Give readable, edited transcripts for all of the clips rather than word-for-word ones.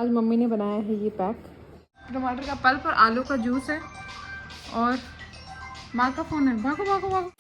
आज मम्मी ने बनाया है ये पैक, टमाटर का पल्प और आलू का जूस है। और माँ का फ़ोन है, भागो भागो भागो।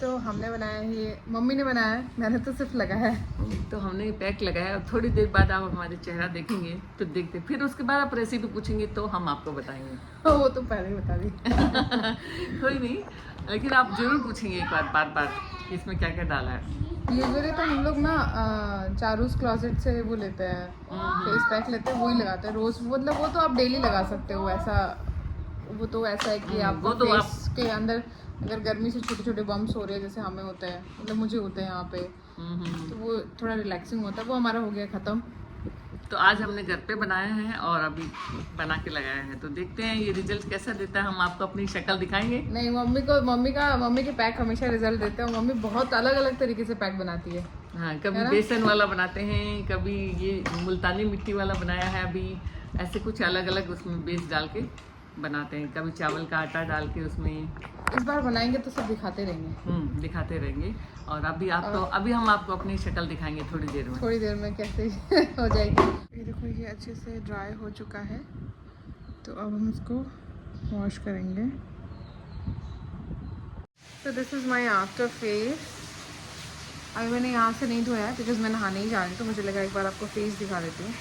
तो हमने बनाया है ये, मम्मी ने बनाया है, मैंने तो सिर्फ लगाया है। तो हमने पैक लगाया और थोड़ी देर बाद आप हमारे चेहरा देखेंगे तो देखते, फिर उसके बाद आप रेसिपी पूछेंगे तो हम आपको बताएंगे। वो तो पहले ही बता दी। कोई नहीं, लेकिन आप जरूर पूछेंगे एक बार, बार बार इसमें क्या क्या डाला है। यूजुअली तो हम लोग ना चारूस क्लोजेट से वो लेते हैं, फेस पैक लेते हैं, वही लगाते हैं रोज। मतलब वो तो आप डेली लगा सकते हो, ऐसा वो तो ऐसा है कि आप वो तो फेस के अंदर अगर गर्मी से छोटे छोटे बम्स हो रहे हैं जैसे हमें होते हैं, मतलब मुझे होते हैं यहाँ पे, तो वो थोड़ा रिलैक्सिंग होता है, वो हमारा हो गया ख़त्म। तो आज हमने घर पे बनाया है और अभी बना के लगाया है, तो देखते हैं ये रिजल्ट कैसा देता है। हम आपको अपनी शक्ल दिखाएंगे। नहीं, मम्मी के पैक हमेशा रिजल्ट देते हैं। मम्मी बहुत अलग अलग तरीके से पैक बनाती है। हाँ, कभी बेसन वाला बनाते हैं, कभी ये मुल्तानी मिट्टी वाला बनाया है, अभी ऐसे कुछ अलग अलग उसमें बेस डाल के बनाते हैं, कभी चावल का आटा डाल के उसमें। इस बार बनाएंगे तो सब दिखाते रहेंगे। दिखाते रहेंगे। और अभी हम आपको अपनी शक्ल दिखाएंगे थोड़ी देर में कैसे हो जाएगी। ये देखो, ये अच्छे से ड्राई हो चुका है, तो अब हम इसको वॉश करेंगे। तो this is my after face. अभी मैंने यहाँ से नहीं धोया है बिकॉज मैं नहाने ही जा रही हूँ, तो मुझे लगा एक बार आपको फेस दिखा देती हूँ।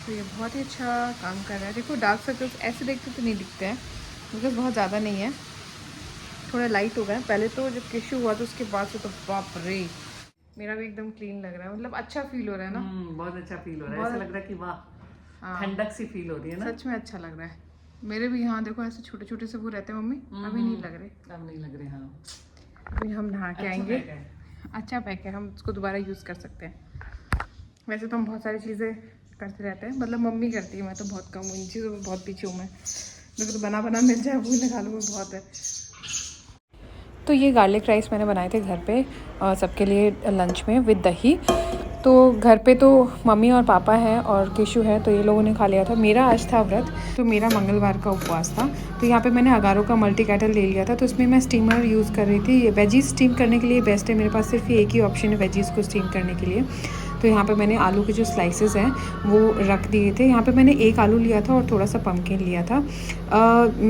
तो ये बहुत ही अच्छा काम कर रहा है। देखो डार्क सर्कल्स ऐसे देखते तो नहीं दिखते हैं बिकॉज बहुत ज़्यादा नहीं है, थोड़ा लाइट हो गया है। पहले तो जब टिश्यू हुआ तो उसके बाद से तो बाप रे, मेरा भी एकदम क्लीन लग रहा है, मतलब अच्छा फील हो रहा है ना। बहुत अच्छा फील हो रहा है, ऐसा लग रहा है कि वाह, ठंडक सी फील हो रही है ना। सच में अच्छा लग रहा है। मेरे भी यहाँ देखो ऐसे छोटे छोटे से वो रहते हैं मम्मी, अभी नहीं लग रहे। अब नहीं लग रहे। हाँ, अभी हम नहा के आएंगे। अच्छा पैक है, हम उसको दोबारा यूज़ कर सकते हैं। वैसे तो हम बहुत सारी चीज़ें करते रहते हैं, मतलब मम्मी करती है, मैं तो बहुत कम हूँ इन चीज़ों में, बहुत पीछे हूँ मैं। मेरे को तो बना बना मिल जाए वो निकालूँ मैं, बहुत है। तो ये गार्लिक राइस मैंने बनाए थे घर पे सबके लिए लंच में विद दही। तो घर पे तो मम्मी और पापा हैं और केशु है, तो ये लोगों ने खा लिया था। मेरा आज था व्रत, तो मेरा मंगलवार का उपवास था। तो यहाँ पे मैंने अगारो का मल्टी कैटल ले लिया था, तो इसमें मैं स्टीमर यूज़ कर रही थी। ये वेजीज स्टीम करने के लिए बेस्ट है, मेरे पास सिर्फ एक ही ऑप्शन है वेजीज़ को स्टीम करने के लिए। तो यहाँ पे मैंने आलू के जो स्लाइसेस हैं वो रख दिए थे। यहाँ पे मैंने एक आलू लिया था और थोड़ा सा पम्पकिन लिया था।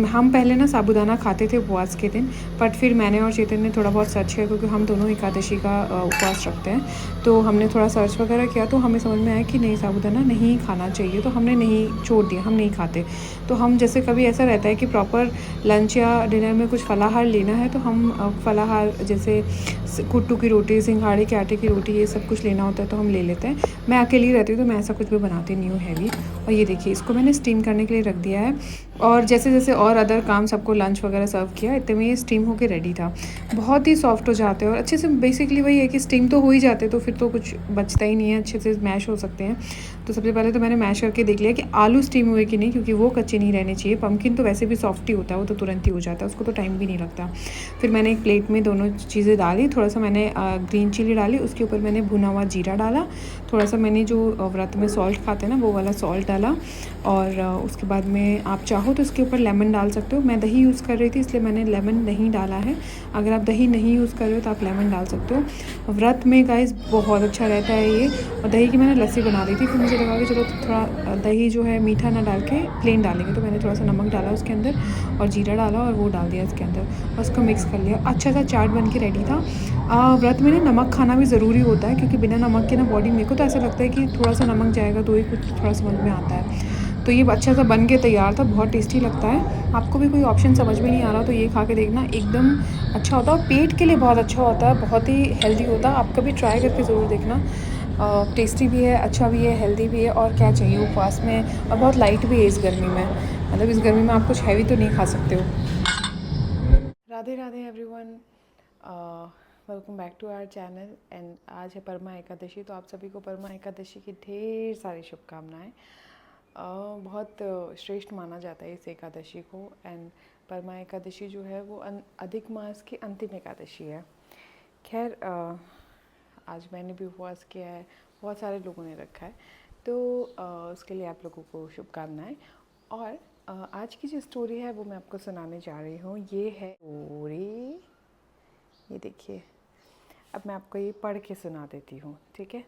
हम पहले ना साबूदाना खाते थे उपवास के दिन, बट फिर मैंने और चेतन ने थोड़ा बहुत सर्च किया, क्योंकि हम दोनों एकादशी का उपवास रखते हैं। तो हमने थोड़ा सर्च वगैरह किया, तो हमें समझ में आया कि नहीं, साबूदाना नहीं खाना चाहिए, तो हमने नहीं छोड़ दिया, हम नहीं खाते। तो हम जैसे कभी ऐसा रहता है कि प्रॉपर लंच या डिनर में कुछ फलाहार लेना है, तो हम फलाहार जैसे कुट्टू की रोटी, सिंघाड़े के आटे की रोटी, ये सब कुछ लेना होता है तो हम ले लेते हैं। मैं अकेली रहती हूँ तो मैं ऐसा कुछ भी बनाती नहीं हूँ हैवी। और ये देखिए, इसको मैंने स्टीम करने के लिए रख दिया है, और जैसे जैसे और अदर काम सबको लंच वगैरह सर्व किया, इतने में ये स्टीम होके रेडी था। बहुत ही सॉफ्ट हो जाते हैं और अच्छे से, बेसिकली वही है कि स्टीम तो हो ही जाते, तो फिर तो कुछ बचता ही नहीं है, अच्छे से मैश हो सकते हैं। तो सबसे पहले तो मैंने मैश करके देख लिया कि आलू स्टीम हुए कि नहीं, क्योंकि वो कच्चे नहीं रहने चाहिए। पम्पकिन तो वैसे भी सॉफ्ट ही होता है, वो तो तुरंत ही हो जाता है, उसको तो टाइम भी नहीं लगता। फिर मैंने एक प्लेट में दोनों चीज़ें डाली, थोड़ा सा मैंने ग्रीन चिली डाली, उसके ऊपर मैंने भुना हुआ जीरा डाला, थोड़ा सा मैंने जो व्रत में सॉल्ट खाते हैं ना वो वाला सॉल्ट डाला, और उसके बाद में आप चाहो तो इसके ऊपर लेमन डाल सकते हो। मैं दही यूज़ कर रही थी इसलिए मैंने लेमन नहीं डाला है, अगर आप दही नहीं यूज़ कर रहे हो तो आप लेमन डाल सकते हो। व्रत में गाइस बहुत अच्छा रहता है ये। और दही की मैंने लस्सी बना ली थी, फिर मुझे लगा कि चलो थोड़ा दही जो है मीठा ना डाल के प्लेन डालेंगे, तो मैंने थोड़ा सा नमक डाला उसके अंदर और जीरा डाला और वो डाल दिया इसके अंदर, और उसको मिक्स कर लिया। अच्छा सा चाट बन के रेडी था। व्रत में ना नमक खाना भी ज़रूरी होता है, क्योंकि बिना नमक के ना बॉडी, मेरे को तो ऐसा लगता है कि थोड़ा सा नमक जाएगा तो ही कुछ थोड़ा समझ में आता है। तो ये अच्छा सा बन के तैयार था, बहुत टेस्टी लगता है। आपको भी कोई ऑप्शन समझ में नहीं आ रहा तो ये खा के देखना, एकदम अच्छा होता है और पेट के लिए बहुत अच्छा होता है, बहुत ही हेल्दी होता है। आप कभी ट्राई करके ज़रूर देखना। टेस्टी भी है, अच्छा भी है, हेल्दी भी है, और क्या चाहिए उपवास में, और बहुत लाइट भी है इस गर्मी में। मतलब इस गर्मी में आप कुछ हैवी तो नहीं खा सकते हो। Radhe Radhe everyone, welcome back to our channel. And आज है परमा एकादशी, तो आप सभी को परमा एकादशी की ढेर सारी शुभकामनाएं। बहुत श्रेष्ठ माना जाता है इस एकादशी को। एंड परमा एकादशी जो है वो अधिक मास की अंतिम एकादशी है। खैर आज मैंने भी उपवास किया है, बहुत सारे लोगों ने रखा है, तो उसके लिए आप लोगों को शुभकामनाएं। और आज की जो स्टोरी है वो मैं आपको सुनाने जा रही हूँ। ये है स्टोरी, ये देखिए, अब मैं आपको ये पढ़ के सुना देती हूँ, ठीक है,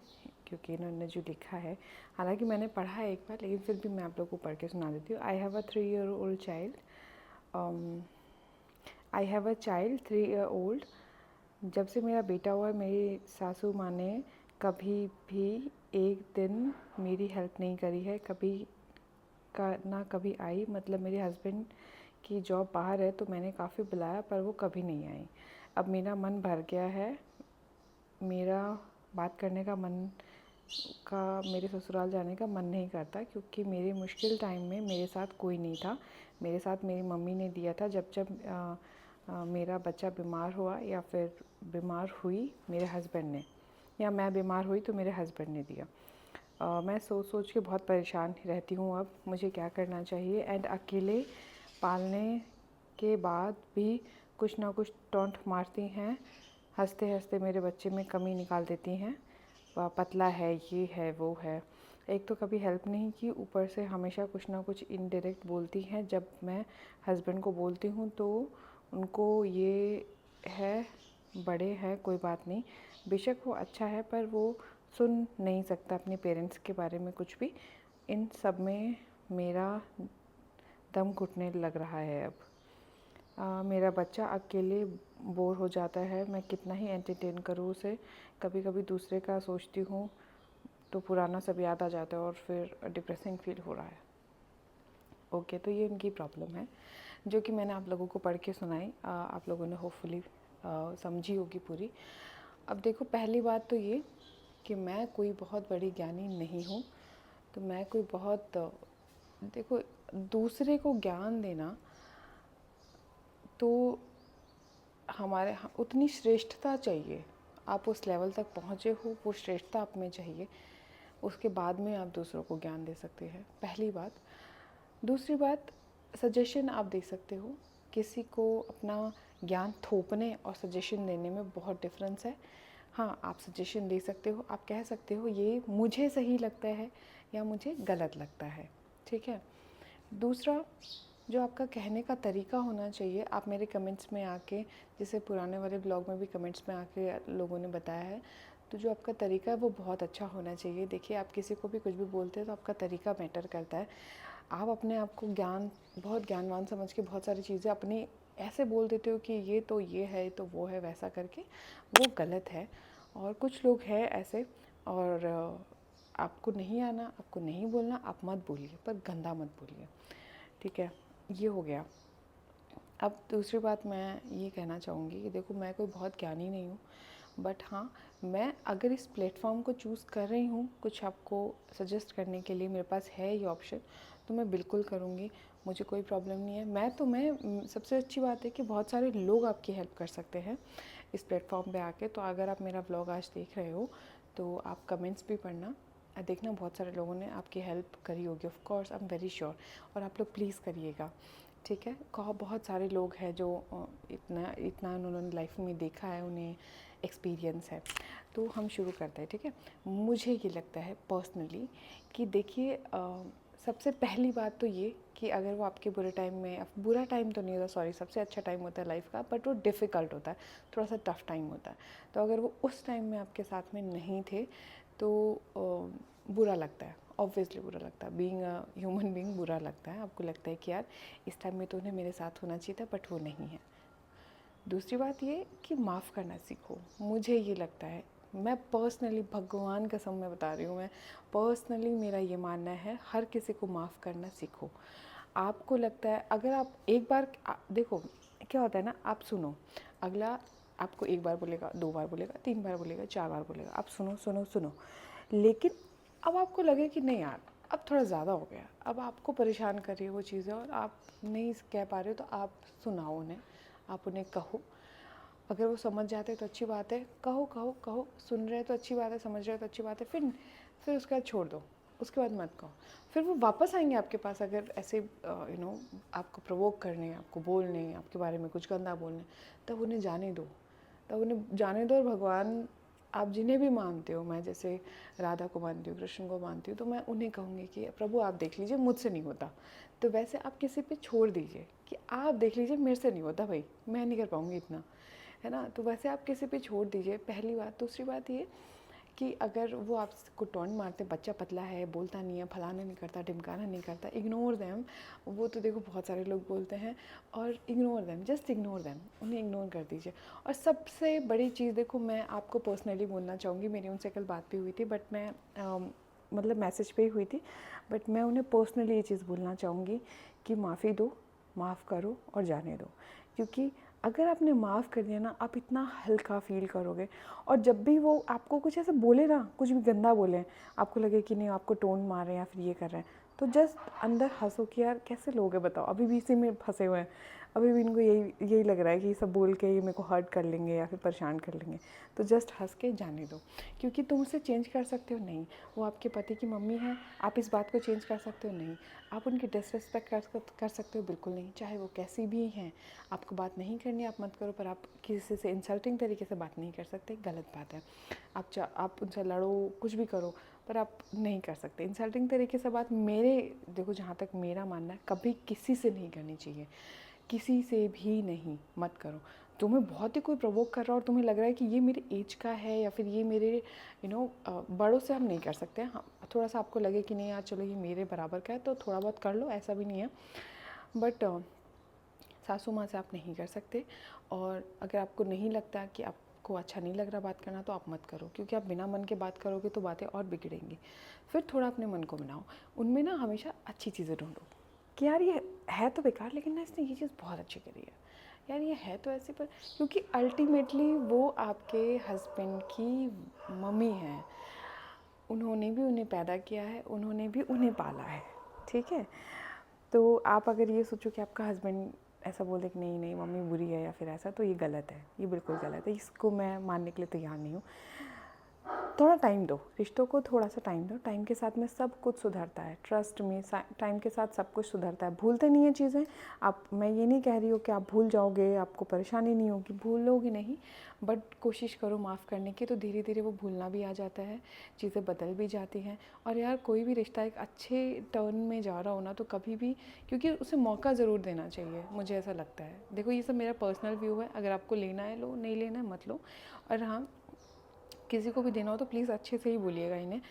क्योंकि इन्होंने जो लिखा है, हालांकि मैंने पढ़ा है एक बार, लेकिन फिर भी मैं आप लोगों को पढ़ के सुना देती हूँ। I have a 3-year-old child, I have a child 3-year-old। जब से मेरा बेटा हुआ मेरी सासू माँ ने कभी भी एक दिन मेरी हेल्प नहीं करी है, ना कभी आई। मतलब मेरे हस्बैंड की जॉब बाहर है, तो मैंने काफ़ी बुलाया पर वो कभी नहीं आई। अब मेरा मन भर गया है, मेरा बात करने का मेरे ससुराल जाने का मन नहीं करता, क्योंकि मेरे मुश्किल टाइम में मेरे साथ कोई नहीं था। मेरे साथ मेरी मम्मी ने दिया था, जब मेरा बच्चा बीमार हुआ या फिर बीमार हुई मेरे हस्बैंड ने, या मैं बीमार हुई तो मेरे हस्बैंड ने दिया। मैं सोच के बहुत परेशान रहती हूँ अब मुझे क्या करना चाहिए। एंड अकेले पालने के बाद भी कुछ ना कुछ टॉन्ट मारती हैं, हंसते हंसते मेरे बच्चे में कमी निकाल देती हैं। पतला है, ये है, वो है। एक तो कभी हेल्प नहीं की, ऊपर से हमेशा कुछ ना कुछ इनडायरेक्ट बोलती हैं। जब मैं हस्बैंड को बोलती हूँ तो उनको ये है, बड़े हैं, कोई बात नहीं, बेशक वो अच्छा है पर वो सुन नहीं सकता अपने पेरेंट्स के बारे में कुछ भी। इन सब में मेरा दम घुटने लग रहा है अब। मेरा बच्चा अकेले बोर हो जाता है, मैं कितना ही एंटरटेन करूँ उसे। कभी कभी दूसरे का सोचती हूँ तो पुराना सब याद आ जाता है और फिर डिप्रेसिंग फील हो रहा है। ओके, तो ये उनकी प्रॉब्लम है जो कि मैंने आप लोगों को पढ़ के सुनाई। आप लोगों ने होपफुली समझी होगी पूरी। अब देखो, पहली बात तो ये कि मैं कोई बहुत बड़ी ज्ञानी नहीं हूँ, तो मैं कोई बहुत देखो, दूसरे को ज्ञान देना तो हमारे उतनी श्रेष्ठता चाहिए, आप उस लेवल तक पहुँचे हो, वो श्रेष्ठता आप में चाहिए, उसके बाद में आप दूसरों को ज्ञान दे सकते हैं, पहली बात। दूसरी बात, सजेशन आप दे सकते हो। किसी को अपना ज्ञान थोपने और सजेशन देने में बहुत डिफरेंस है। हाँ, आप सजेशन दे सकते हो, आप कह सकते हो ये मुझे सही लगता है या मुझे गलत लगता है, ठीक है। दूसरा, जो आपका कहने का तरीका होना चाहिए, आप मेरे कमेंट्स में आके, जैसे पुराने वाले ब्लॉग में भी कमेंट्स में आके लोगों ने बताया है, तो जो आपका तरीका है वो बहुत अच्छा होना चाहिए। देखिए, आप किसी को भी कुछ भी बोलते हैं तो आपका तरीका मैटर करता है। आप अपने आप को बहुत ज्ञानवान समझ के बहुत सारी चीज़ें अपनी ऐसे बोल देते हो कि ये तो ये है, तो वो है, वैसा करके, वो गलत है। और कुछ लोग हैं ऐसे, और आपको नहीं आना, आपको नहीं बोलना, आप मत बोलिए, पर गंदा मत बोलिए, ठीक है। ये हो गया। अब दूसरी बात मैं ये कहना चाहूँगी कि देखो, मैं कोई बहुत ज्ञानी नहीं हूँ, बट हाँ, मैं अगर इस प्लेटफॉर्म को चूज़ कर रही हूँ कुछ आपको सजेस्ट करने के लिए, मेरे पास है ये ऑप्शन, तो मैं बिल्कुल करूँगी, मुझे कोई प्रॉब्लम नहीं है। मैं सबसे अच्छी बात है कि बहुत सारे लोग आपकी हेल्प कर सकते हैं इस प्लेटफॉर्म पे आके। तो अगर आप मेरा व्लॉग आज देख रहे हो तो आप कमेंट्स भी पढ़ना, देखना, बहुत सारे लोगों ने आपकी हेल्प करी होगी, of course, I am very sure. और आप लोग प्लीज़ करिएगा, ठीक है। बहुत सारे लोग हैं जो इतना उन्होंने लाइफ में देखा है, उन्हें एक्सपीरियंस है। तो हम शुरू करते हैं, ठीक है। मुझे ये लगता है पर्सनली कि देखिए, सबसे पहली बात तो ये कि अगर वो आपके बुरे टाइम में, बुरा टाइम तो नहीं होता, सॉरी, सबसे अच्छा टाइम होता है लाइफ का, बट वो डिफ़िकल्ट होता है, थोड़ा सा टफ टाइम होता है। तो अगर वो उस टाइम में आपके साथ में नहीं थे तो बुरा लगता है, ऑब्वियसली बुरा लगता है। बीइंग अ ह्यूमन बीइंग बुरा लगता है, आपको लगता है कि यार इस टाइम में तो उन्हें मेरे साथ होना चाहिए था, बट वो नहीं है। दूसरी बात ये कि माफ़ करना सीखो। मुझे ये लगता है, मैं पर्सनली, भगवान कसम में बता रही हूँ, मैं पर्सनली, मेरा ये मानना है, हर किसी को माफ़ करना सीखो। आपको लगता है, अगर आप एक बार देखो क्या होता है ना, आप सुनो, अगला आपको एक बार बोलेगा, 2 बार बोलेगा, 3 बार बोलेगा, 4 बार बोलेगा, आप सुनो सुनो सुनो, लेकिन अब आपको लगे कि नहीं यार, अब थोड़ा ज़्यादा हो गया, अब आपको परेशान कर रही है वो चीज़ें और आप नहीं कह पा रहे हो, तो आप सुनाओ उन्हें, आप उन्हें कहो। अगर वो समझ जाते हैं तो अच्छी बात है, कहो कहो कहो, सुन रहे हैं तो अच्छी बात है, समझ रहे हैं तो अच्छी बात है, फिर उसके बाद छोड़ दो, उसके बाद मत कहो। फिर वो वापस आएंगे आपके पास अगर ऐसे आपको प्रोवोक करने, आपको बोलने, आपके बारे में कुछ गंदा बोलने, तब उन्हें जाने दो, तब उन्हें जाने दो। और भगवान आप जिन्हें भी मानते हो, मैं जैसे राधा को मानती हूँ, कृष्ण को मानती हूँ, तो मैं उन्हें कहूँगी कि प्रभु आप देख लीजिए मुझसे नहीं होता। तो वैसे आप किसी पे छोड़ दीजिए कि आप देख लीजिए मेरे से नहीं होता भाई, मैं नहीं कर पाऊँगी इतना, है ना। तो वैसे आप किसी पे छोड़ दीजिए, पहली बात। दूसरी बात ये कि अगर वो आपको टॉन्ट मारते, बच्चा पतला है, बोलता नहीं है, फलाना नहीं करता, ढिमकाना नहीं करता, इग्नोर देम। वो तो देखो बहुत सारे लोग बोलते हैं, और ignore them, just ignore them, उन्हें इग्नोर कर दीजिए। और सबसे बड़ी चीज़ देखो, मैं आपको पर्सनली बोलना चाहूँगी, मेरी उनसे कल बात भी हुई थी, बट मैं मतलब मैसेज पे ही हुई थी, बट मैं उन्हें पर्सनली ये चीज़ बोलना चाहूँगी कि माफ़ी दो, माफ़ करो और जाने दो। क्योंकि अगर आपने माफ़ कर दिया ना, आप इतना हल्का फील करोगे। और जब भी वो आपको कुछ ऐसे बोले ना, कुछ भी गंदा बोले, आपको लगे कि नहीं आपको टोन मार रहे हैं या फिर ये कर रहे हैं, तो जस्ट अंदर हंसो कि यार कैसे लोग हैं बताओ, अभी भी इसी में फंसे हुए हैं, अभी भी इनको यही लग रहा है कि ये सब बोल के ये मेरे को हर्ट कर लेंगे या फिर परेशान कर लेंगे। तो जस्ट हंस के जाने दो। क्योंकि तुम उसे चेंज कर सकते हो नहीं, वो आपके पति की मम्मी है, आप इस बात को चेंज कर सकते हो नहीं। आप उनकी डिसरिस्पेक्ट कर सकते हो बिल्कुल नहीं, चाहे वो कैसी भी हैं। आपको बात नहीं करनी, आप मत करो, पर आप किसी से इंसल्टिंग तरीके से बात नहीं कर सकते, गलत बात है। आप उनसे लड़ो, कुछ भी करो, पर आप नहीं कर सकते इंसल्टिंग तरीके से बात। मेरे देखो, जहाँ तक मेरा मानना है, कभी किसी से नहीं करनी चाहिए, किसी से भी नहीं, मत करो। तुम्हें बहुत ही कोई प्रोवोक कर रहा है और तुम्हें लग रहा है कि ये मेरे एज का है या फिर ये मेरे बड़ों से हम नहीं कर सकते। हाँ, थोड़ा सा आपको लगे कि नहीं यार चलो ये मेरे बराबर का है, तो थोड़ा बहुत कर लो, ऐसा भी नहीं है। बट सासू माँ से आप नहीं कर सकते। और अगर आपको नहीं लगता कि आपको अच्छा नहीं लग रहा बात करना, तो आप मत करो, क्योंकि आप बिना मन के बात करोगे तो बातें और बिगड़ेंगी। फिर थोड़ा अपने मन को बनाओ, उनमें ना हमेशा अच्छी चीज़ें ढूंढो कि यार ये है तो बेकार, लेकिन ना इसने ये चीज़ बहुत अच्छी करी है, यार ये है तो ऐसे। पर क्योंकि अल्टीमेटली वो आपके हस्बैंड की मम्मी हैं, उन्होंने भी उन्हें पैदा किया है, उन्होंने भी उन्हें पाला है, ठीक है। तो आप अगर ये सोचो कि आपका हस्बैंड ऐसा बोले कि नहीं नहीं मम्मी बुरी है या फिर ऐसा, तो ये गलत है, ये बिल्कुल गलत है, इसको मैं मानने के लिए तैयार नहीं हूँ। थोड़ा टाइम दो, रिश्तों को थोड़ा सा टाइम दो, टाइम के साथ में सब कुछ सुधरता है, ट्रस्ट में, टाइम के साथ सब कुछ सुधरता है। भूलते नहीं है चीज़ें आप, मैं ये नहीं कह रही हूँ कि आप भूल जाओगे, आपको परेशानी नहीं होगी, भूलोगे नहीं, बट कोशिश करो माफ़ करने की, तो धीरे धीरे वो भूलना भी आ जाता है, चीज़ें बदल भी जाती हैं। और यार कोई भी रिश्ता एक अच्छे टर्न में जा रहा हो ना, तो कभी भी, क्योंकि उसे मौका ज़रूर देना चाहिए, मुझे ऐसा लगता है। देखो ये सब मेरा पर्सनल व्यू है, अगर आपको लेना है लो, नहीं लेना है मत लो। और हाँ, किसी को भी देना हो तो प्लीज़ अच्छे से ही बोलिएगा इन्हें।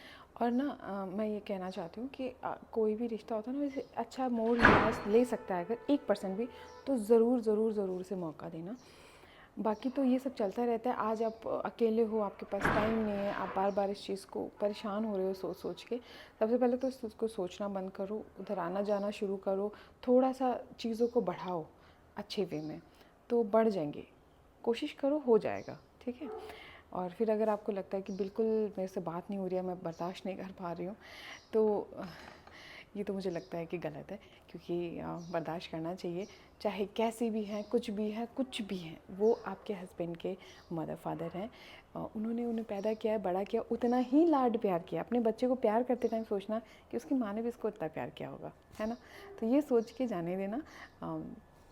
और ना मैं ये कहना चाहती हूँ कि कोई भी रिश्ता होता है ना, वैसे अच्छा मोड़ ले सकता है अगर 1% भी, तो ज़रूर ज़रूर ज़रूर से मौका देना। बाकी तो ये सब चलता रहता है। आज आप अकेले हो, आपके पास टाइम नहीं है, आप बार बार इस चीज़ को परेशान हो रहे हो सोच सोच के, सबसे पहले तो इसको सोचना बंद करो, उधर आना जाना शुरू करो, थोड़ा सा चीज़ों को बढ़ाओ अच्छे वे में, तो बढ़ जाएंगे। कोशिश करो, हो जाएगा, ठीक है। और फिर अगर आपको लगता है कि बिल्कुल मेरे से बात नहीं हो रही है, मैं बर्दाश्त नहीं कर पा रही हूँ, तो ये तो मुझे लगता है कि गलत है, क्योंकि बर्दाश्त करना चाहिए, चाहे कैसी भी हैं, कुछ भी है, कुछ भी हैं, वो आपके हस्बैंड के मदर फादर हैं। उन्होंने उन्हें पैदा किया है, बड़ा किया, उतना ही लाड प्यार किया। अपने बच्चे को प्यार करते टाइम सोचना कि उसकी माँ ने भी इसको उतना प्यार किया होगा, है ना। तो ये सोच के जाने देना।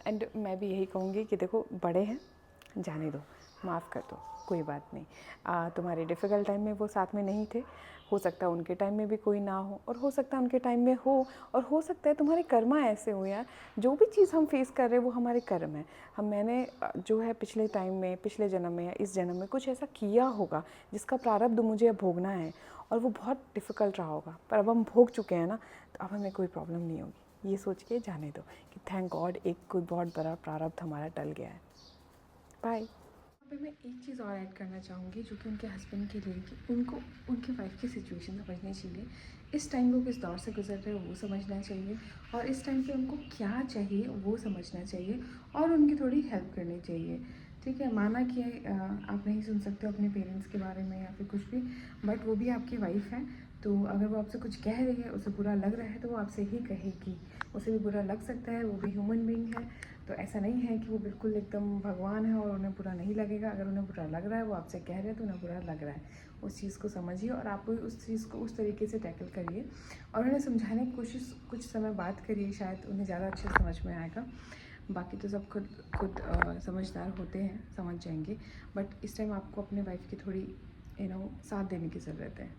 एंड मैं भी यही कहूँगी कि देखो बड़े हैं, जाने दो, माफ़ कर दो, कोई बात नहीं। तुम्हारे डिफ़िकल्ट टाइम में वो साथ में नहीं थे, हो सकता है उनके टाइम में भी कोई ना हो, और हो सकता है उनके टाइम में हो, और हो सकता है तुम्हारे कर्मा ऐसे हो यार। जो भी चीज़ हम फेस कर रहे हैं वो हमारे कर्म है। मैंने जो है पिछले टाइम में, पिछले जन्म में या इस जन्म में कुछ ऐसा किया होगा जिसका प्रारब्ध मुझे अब भोगना है, और वो बहुत डिफ़िकल्ट रहा होगा, पर अब हम भोग चुके हैं ना, तो अब हमें कोई प्रॉब्लम नहीं होगी। ये सोच के जाने दो कि थैंक गॉड एक कोई बहुत बड़ा प्रारब्ध हमारा टल गया है। बाय। पे मैं एक चीज़ और ऐड करना चाहूँगी, जो कि उनके हस्बैंड के लिए, कि उनको उनकी वाइफ की सिचुएशन समझनी चाहिए। इस टाइम वो किस दौर से गुजर रहे हो वो समझना चाहिए, और इस टाइम पे उनको क्या चाहिए वो समझना चाहिए, और उनकी थोड़ी हेल्प करनी चाहिए, ठीक है। माना कि आप नहीं सुन सकते हो अपने पेरेंट्स के बारे में या फिर कुछ भी, बट वो भी आपकी वाइफ है, तो अगर वो आपसे कुछ कह रही है, उसे बुरा लग रहा है, तो वो आपसे ही कहेगी, उसे भी बुरा लग सकता है, वो भी ह्यूमन बीइंग है। तो ऐसा नहीं है कि वो बिल्कुल एकदम भगवान है और उन्हें बुरा नहीं लगेगा। अगर उन्हें बुरा लग रहा है, वो आपसे कह रहे हैं तो उन्हें बुरा लग रहा है। उस चीज़ को समझिए और आप उस चीज़ को उस तरीके से टैकल करिए और उन्हें समझाने की कोशिश कुछ समय बात करिए, शायद उन्हें ज़्यादा अच्छे से समझ में आएगा। बाकी तो सब खुद समझदार होते हैं, समझ जाएंगे। बट इस टाइम आपको अपने वाइफ की थोड़ी साथ देने की ज़रूरत है।